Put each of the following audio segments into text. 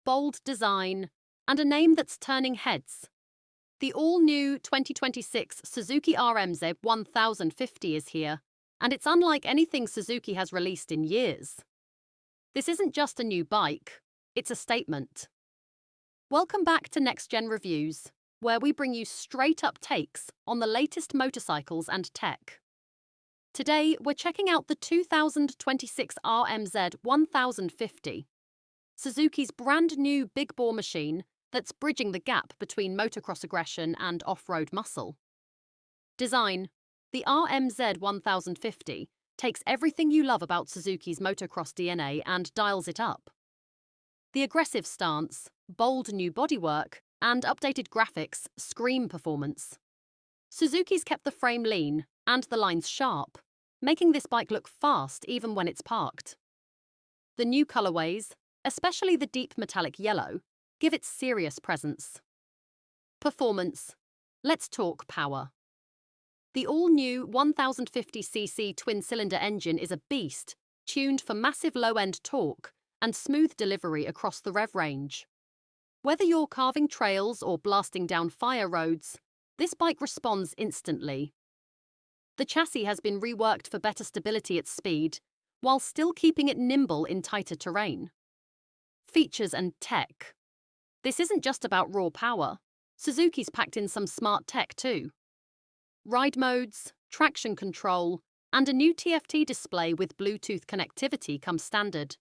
bold design, and a name that's turning heads. The all-new 2026 Suzuki RMZ 1050 is here, and it's unlike anything Suzuki has released in years. This isn't just a new bike, it's a statement. Welcome back to Next Gen Reviews, where we bring you straight-up takes on the latest motorcycles and tech. Today, we're checking out the 2026 RMZ 1050, Suzuki's brand new big bore machine that's bridging the gap between motocross aggression and off-road muscle. Design: the RMZ 1050 takes everything you love about Suzuki's motocross DNA and dials it up. The aggressive stance, bold new bodywork, and updated graphics scream performance. Suzuki's kept the frame lean and the lines sharp, making this bike look fast even when it's parked. The new colorways, especially the deep metallic yellow, give it serious presence. Performance: let's talk power. The all-new 1050cc twin-cylinder engine is a beast, tuned for massive low-end torque and smooth delivery across the rev range. Whether you're carving trails or blasting down fire roads, this bike responds instantly. The chassis has been reworked for better stability at speed, while still keeping it nimble in tighter terrain. Features and tech: this isn't just about raw power. Suzuki's packed in some smart tech too. Ride modes, traction control, and a new TFT display with Bluetooth connectivity come standard.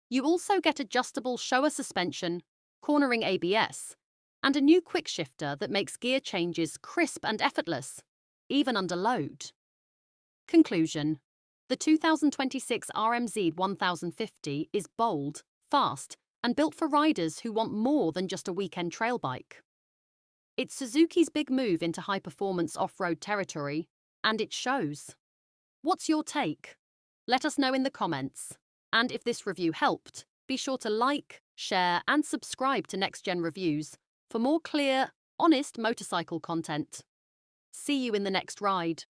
You also get adjustable Showa suspension, cornering ABS, and a new quick shifter that makes gear changes crisp and effortless, even under load. Conclusion: the 2026 RMZ 1050 is bold, fast, and built for riders who want more than just a weekend trail bike. It's Suzuki's big move into high-performance off-road territory, and it shows. What's your take? Let us know in the comments. And if this review helped, be sure to like, share, and subscribe to Next Gen Reviews for more clear, honest motorcycle content. See you in the next ride.